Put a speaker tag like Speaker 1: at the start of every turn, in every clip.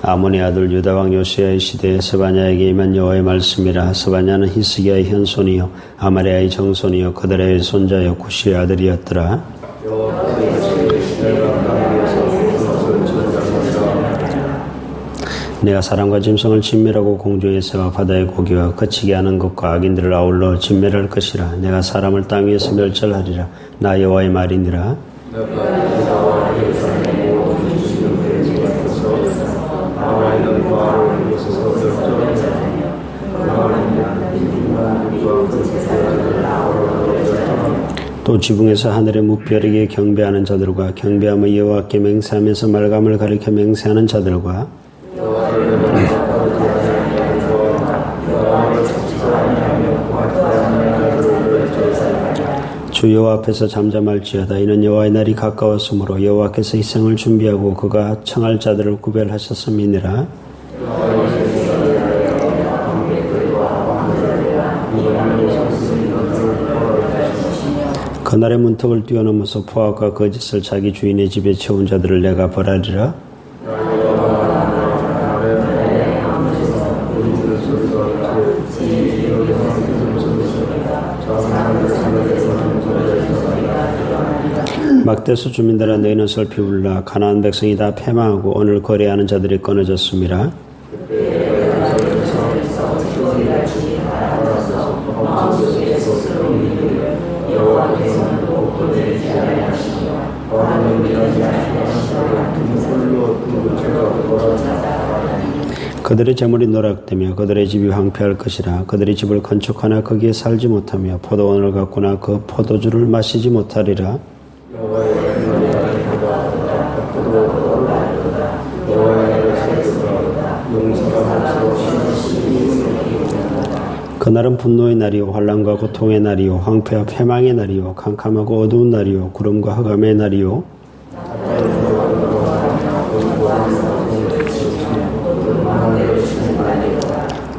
Speaker 1: 아몬의 아들 유다왕 요시야의 시대에 스바냐에게 임한 여호와의 말씀이라. 스바냐는 히스기야의 현손이요 아마리아의 정손이요 그다라의 손자요 구시의 아들이었더라. 내가 사람과 짐승을 진멸하고 공중의 새와 바다의 고기와 거치게 하는 것과 악인들을 아울러 진멸할 것이라. 내가 사람을 땅 위에서 멸절하리라. 나 여호와의 말이니라. 또 지붕에서 하늘의 무별에게 경배하는 자들과 경배함의 여호와께 맹세하면서 말감을 가리켜 맹세하는 자들과 주 여호와 앞에서 잠잠할지어다. 이는 여호와의 날이 가까웠으므로 여호와께서 희생을 준비하고 그가 청할 자들을 구별하셨음이니라. 그날의 문턱을 뛰어넘어서 포악과 거짓을 자기 주인의 집에 채운 자들을 내가 벌하리라. 막대수 주민들아 너희는 슬피 울라. 가나안 백성이 다 패망하고 오늘 거래하는 자들이 끊어졌음이라. 그들의 재물이 노락되며 그들의 집이 황폐할 것이라. 그들의 집을 건축하나 거기에 살지 못하며 포도원을 가꾸나 그 포도주를 마시지 못하리라. 그날은 분노의 날이요 환난과 고통의 날이요 황폐와 패망의 날이요 캄캄하고 어두운 날이요 구름과 흑암의 날이요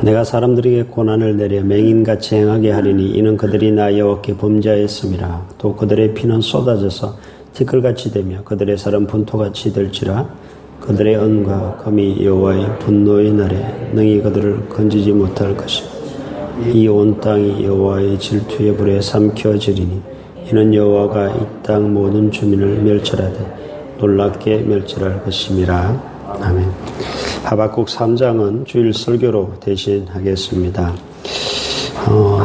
Speaker 1: 내가 사람들에게 고난을 내려 맹인같이 행하게 하리니 이는 그들이 나 여호와께 범죄하였음이라. 또 그들의 피는 쏟아져서 티끌같이 되며 그들의 살은 분토같이 될지라. 그들의 은과 금이 여호와의 분노의 날에 능히 그들을 건지지 못할 것이며 이 온 땅이 여호와의 질투의 불에 삼켜지리니 이는 여호와가 이 땅 모든 주민을 멸절하되 놀랍게 멸절할 것임이라. 아멘. 하박국 3장은 주일 설교로 대신하겠습니다.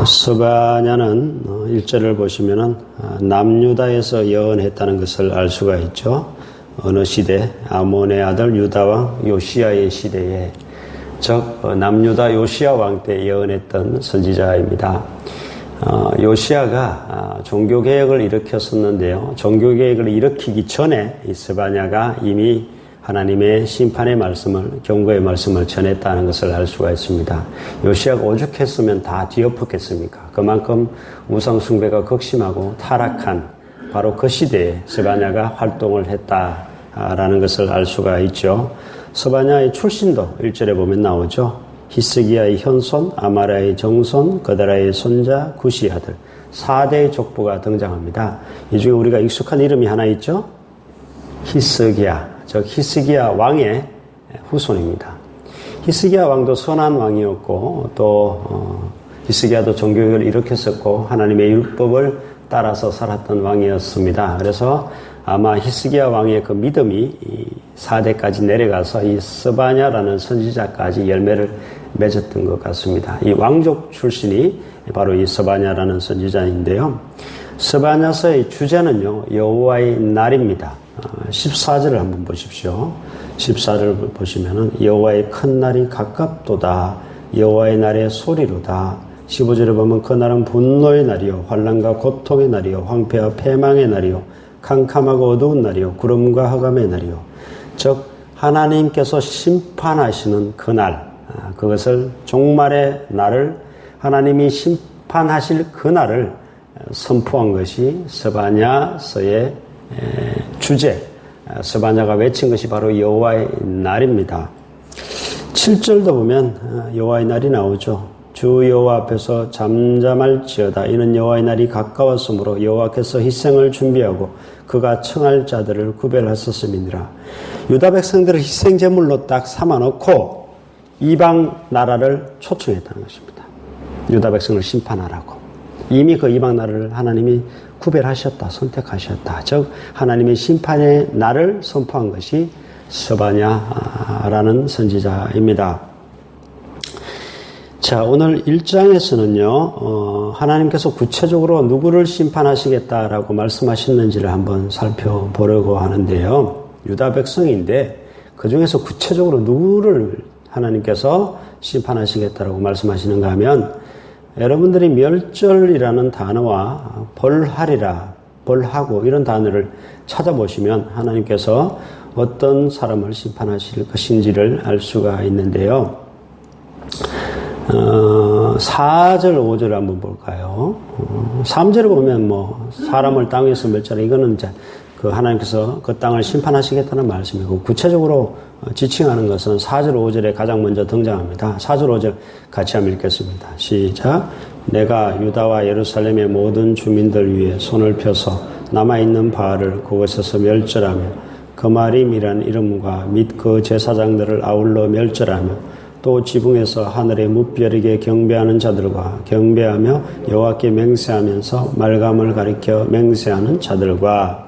Speaker 1: 스바냐는 1절을 보시면은 남유다에서 예언했다는 것을 알 수가 있죠. 어느 시대? 아몬의 아들 유다왕 요시야의 시대에 즉 남유다 요시야 왕 때 예언했던 선지자입니다. 요시야가 종교개혁을 일으켰었는데요. 종교개혁을 일으키기 전에 이 스바냐가 이미 하나님의 심판의 말씀을, 경고의 말씀을 전했다는 것을 알 수가 있습니다. 요시야가 오죽했으면 다 뒤엎었겠습니까? 그만큼 우상숭배가 극심하고 타락한 바로 그 시대에 스바냐가 활동을 했다라는 것을 알 수가 있죠. 스바냐의 출신도 1절에 보면 나오죠. 히스기야의 현손, 아마리아의 정손, 그다라의 손자, 구시의 아들 4대의 족보가 등장합니다. 이 중에 우리가 익숙한 이름이 하나 있죠. 히스기야, 즉 히스기야 왕의 후손입니다. 히스기야 왕도 선한 왕이었고 또 히스기야도 종교개혁을 일으켰었고 하나님의 율법을 따라서 살았던 왕이었습니다. 그래서 아마 히스기야 왕의 그 믿음이 4대까지 내려가서 이 스바냐라는 선지자까지 열매를 맺었던 것 같습니다. 이 왕족 출신이 바로 이 스바냐라는 선지자인데요. 스바냐서의 주제는요, 여호와의 날입니다. 14절을 한번 보십시오. 14절을 보시면은 여호와의 큰 날이 가깝도다. 여호와의 날의 소리로다. 15절에 보면 그 날은 분노의 날이요 환난과 고통의 날이요 황폐와 패망의 날이요 캄캄하고 어두운 날이요 구름과 흑암의 날이요 즉 하나님께서 심판하시는 그날, 그것을 종말의 날을 하나님이 심판하실 그날을 선포한 것이 스바냐서의 주제, 스바냐가 외친 것이 바로 여호와의 날입니다. 7절도 보면 여호와의 날이 나오죠. 주 여호와 앞에서 잠잠할지어다. 이는 여호와의 날이 가까웠으므로 여호와께서 희생을 준비하고 그가 청할 자들을 구별하셨음이니라. 유다 백성들을 희생제물로 딱 삼아놓고 이방 나라를 초청했다는 것입니다. 유다 백성을 심판하라고. 이미 그 이방 나라를 하나님이 구별하셨다, 선택하셨다. 즉 하나님의 심판의 날을 선포한 것이 스바냐라는 선지자입니다. 자, 오늘 1장에서는요, 하나님께서 구체적으로 누구를 심판하시겠다라고 말씀하셨는지를 한번 살펴보려고 하는데요. 유다 백성인데 그 중에서 구체적으로 누구를 하나님께서 심판하시겠다라고 말씀하시는가 하면 여러분들이 멸절이라는 단어와 벌하리라, 벌하고 이런 단어를 찾아보시면 하나님께서 어떤 사람을 심판하실 것인지를 알 수가 있는데요. 4절, 5절을 한번 볼까요? 3절을 보면 사람을 땅에서 멸절하라. 이거는 이제 그 하나님께서 그 땅을 심판하시겠다는 말씀이고, 구체적으로 지칭하는 것은 4절, 5절에 가장 먼저 등장합니다. 4절, 5절 같이 한번 읽겠습니다. 시작. 내가 유다와 예루살렘의 모든 주민들 위에 손을 펴서 남아있는 바알을 그곳에서 멸절하며 거마림이라는 이름과 및 그 제사장들을 아울러 멸절하며 또 지붕에서 하늘의 무별에게 경배하는 자들과 경배하며 여호와께 맹세하면서 말감을 가리켜 맹세하는 자들과.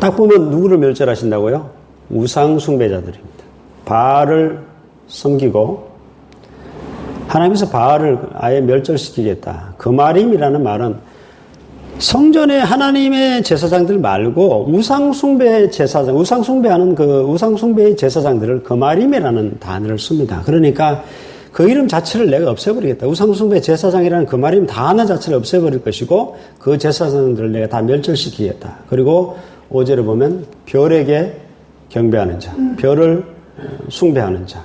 Speaker 1: 딱 보면 누구를 멸절하신다고요? 우상 숭배자들입니다. 바알을 섬기고 하나님께서 바알을 아예 멸절시키겠다. 거마림이라는 말은 성전에 하나님의 제사장들 말고 우상숭배 제사장, 우상숭배하는 그 우상숭배의 제사장들을 거마림이라는 단어를 씁니다. 그러니까 그 이름 자체를 내가 없애버리겠다. 우상숭배 제사장이라는 거마림 단어 자체를 없애버릴 것이고 그 제사장들을 내가 다 멸절시키겠다. 그리고 5절에 보면 별에게 경배하는 자, 별을 숭배하는 자.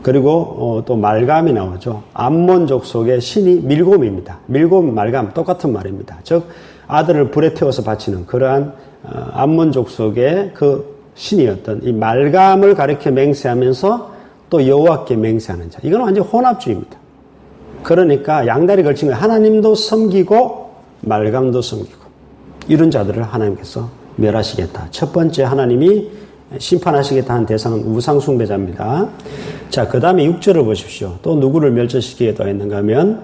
Speaker 1: 그리고 또 말감이 나오죠. 암몬 족속의 신이 밀곰입니다. 밀곰, 말감 똑같은 말입니다. 즉 아들을 불에 태워서 바치는 그러한 암몬 족속의 그 신이었던 이 말감을 가리켜 맹세하면서 또 여호와께 맹세하는 자. 이건 완전 혼합주의입니다. 그러니까 양다리 걸친 거예요. 하나님도 섬기고 말감도 섬기고 이런 자들을 하나님께서 멸하시겠다. 첫 번째 하나님이 심판하시겠다 하는 대상은 우상숭배자입니다. 자, 그 다음에 6절을 보십시오. 또 누구를 멸절시키겠다고 했는가 하면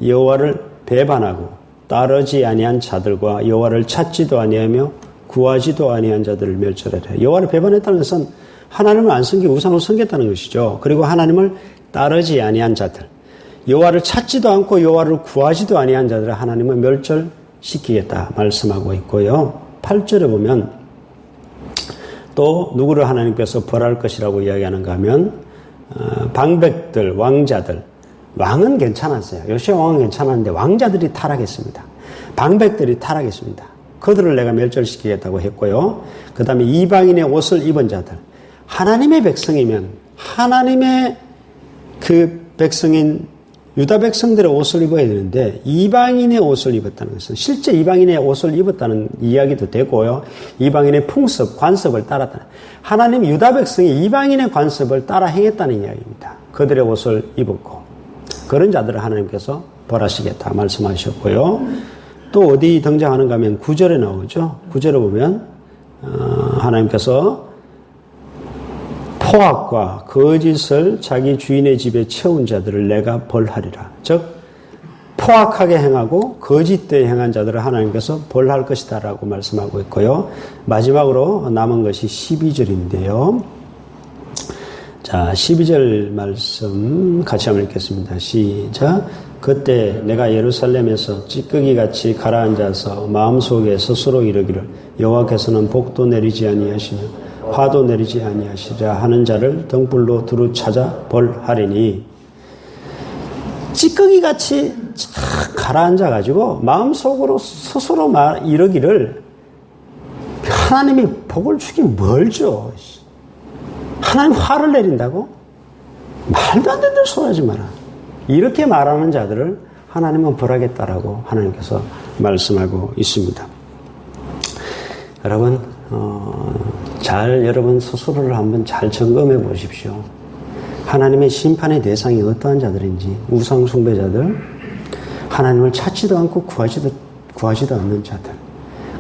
Speaker 1: 여호와를 배반하고 따르지 아니한 자들과 여호와를 찾지도 아니하며 구하지도 아니한 자들을 멸절하라. 여호와를 배반했다는 것은 하나님을 안 섬기고 우상을 섬겼다는 것이죠. 그리고 하나님을 따르지 아니한 자들, 여호와를 찾지도 않고 여호와를 구하지도 아니한 자들을 하나님은 멸절시키겠다 말씀하고 있고요. 8절에 보면 또 누구를 하나님께서 벌할 것이라고 이야기하는가 하면 방백들, 왕자들. 왕은 괜찮았어요. 요시야 왕은 괜찮았는데 왕자들이 타락했습니다. 방백들이 타락했습니다. 그들을 내가 멸절시키겠다고 했고요. 그 다음에 이방인의 옷을 입은 자들. 하나님의 백성이면 하나님의 그 백성인 유다 백성들의 옷을 입어야 되는데 이방인의 옷을 입었다는 것은 실제 이방인의 옷을 입었다는 이야기도 되고요. 이방인의 풍습, 관습을 따랐다는. 하나님 유다 백성이 이방인의 관습을 따라 행했다는 이야기입니다. 그들의 옷을 입었고 그런 자들을 하나님께서 벌하시겠다 말씀하셨고요. 또 어디 등장하는가 하면 9절에 나오죠. 9절에 보면 하나님께서 포악과 거짓을 자기 주인의 집에 채운 자들을 내가 벌하리라. 즉 포악하게 행하고 거짓되이 행한 자들을 하나님께서 벌할 것이다 라고 말씀하고 있고요. 마지막으로 남은 것이 12절인데요. 자, 12절 말씀 같이 한번 읽겠습니다. 시작. 그때 내가 예루살렘에서 찌꺼기같이 가라앉아서 마음속에 스스로 이르기를 여호와께서는 복도 내리지 아니하시며 화도 내리지 아니하시리라 하는 자를 등불로 두루 찾아 벌하리니. 찌꺼기같이 가라앉아가지고 마음속으로 스스로 이르기를 하나님이 복을 주긴 멀죠. 하나님 화를 내린다고? 말도 안 되는 소리 하지 마라. 이렇게 말하는 자들을 하나님은 벌하겠다라고 하나님께서 말씀하고 있습니다. 여러분, 여러분 스스로를 한번 잘 점검해 보십시오. 하나님의 심판의 대상이 어떠한 자들인지, 우상숭배자들, 하나님을 찾지도 않고 구하지도 않는 자들,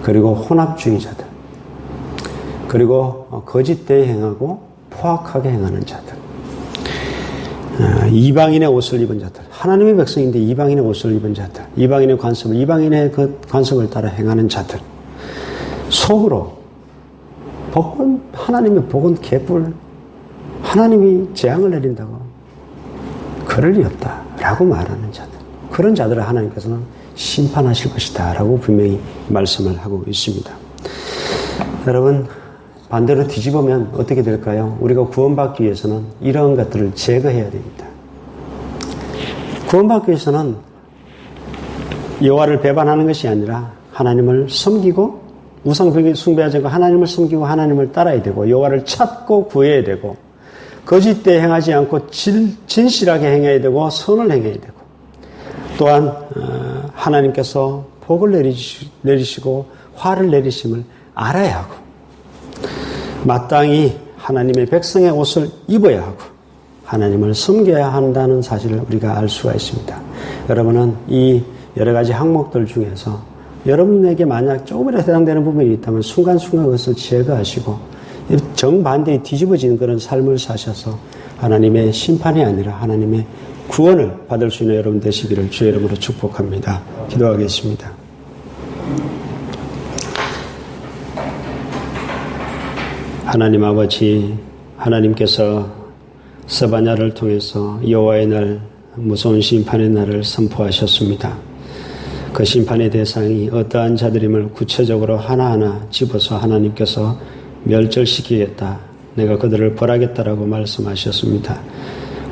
Speaker 1: 그리고 혼합주의자들. 그리고 거짓되이 행하고 포악하게 행하는 자들, 이방인의 옷을 입은 자들, 하나님의 백성인데 이방인의 옷을 입은 자들, 이방인의 관습을 따라 행하는 자들, 속으로 하나님의 복은 개뿔, 하나님이 재앙을 내린다고 그럴 리 없다라고 말하는 자들, 그런 자들을 하나님께서는 심판하실 것이다 라고 분명히 말씀을 하고 있습니다. 여러분, 반대로 뒤집으면 어떻게 될까요? 우리가 구원받기 위해서는 이러한 것들을 제거해야 됩니다. 구원받기 위해서는 여호와를 배반하는 것이 아니라 하나님을 섬기고 우상 숭배하지 않고 하나님을 섬기고 하나님을 따라야 되고 여호와를 찾고 구해야 되고 거짓되이 행하지 않고 진실하게 행해야 되고 선을 행해야 되고 또한 하나님께서 복을 내리시고 화를 내리심을 알아야 하고 마땅히 하나님의 백성의 옷을 입어야 하고 하나님을 섬겨야 한다는 사실을 우리가 알 수가 있습니다. 여러분은 이 여러 가지 항목들 중에서 여러분에게 만약 조금이라도 해당되는 부분이 있다면 순간순간 그것을 제거하시고 정반대에 뒤집어지는 그런 삶을 사셔서 하나님의 심판이 아니라 하나님의 구원을 받을 수 있는 여러분 되시기를 주의 이름으로 축복합니다. 기도하겠습니다. 하나님 아버지, 하나님께서 스바냐를 통해서 여호와의 날, 무서운 심판의 날을 선포하셨습니다. 그 심판의 대상이 어떠한 자들임을 구체적으로 하나하나 집어서 하나님께서 멸절시키겠다, 내가 그들을 벌하겠다라고 말씀하셨습니다.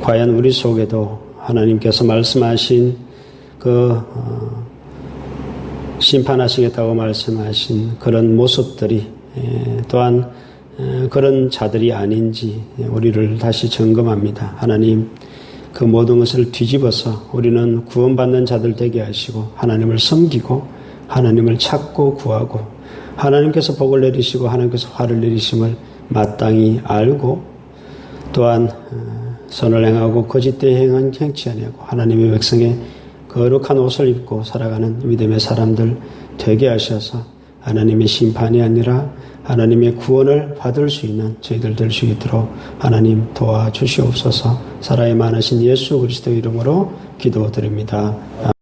Speaker 1: 과연 우리 속에도 하나님께서 말씀하신 심판하시겠다고 말씀하신 그런 모습들이 또한 그런 자들이 아닌지 우리를 다시 점검합니다. 하나님, 그 모든 것을 뒤집어서 우리는 구원받는 자들 되게 하시고 하나님을 섬기고 하나님을 찾고 구하고 하나님께서 복을 내리시고 하나님께서 화를 내리심을 마땅히 알고 또한 선을 행하고 거짓되이 행치 아니하고 하나님의 백성의 거룩한 옷을 입고 살아가는 믿음의 사람들 되게 하셔서 하나님의 심판이 아니라 하나님의 구원을 받을 수 있는 저희들 될 수 있도록 하나님 도와주시옵소서. 사랑이 많으신 예수 그리스도 이름으로 기도드립니다.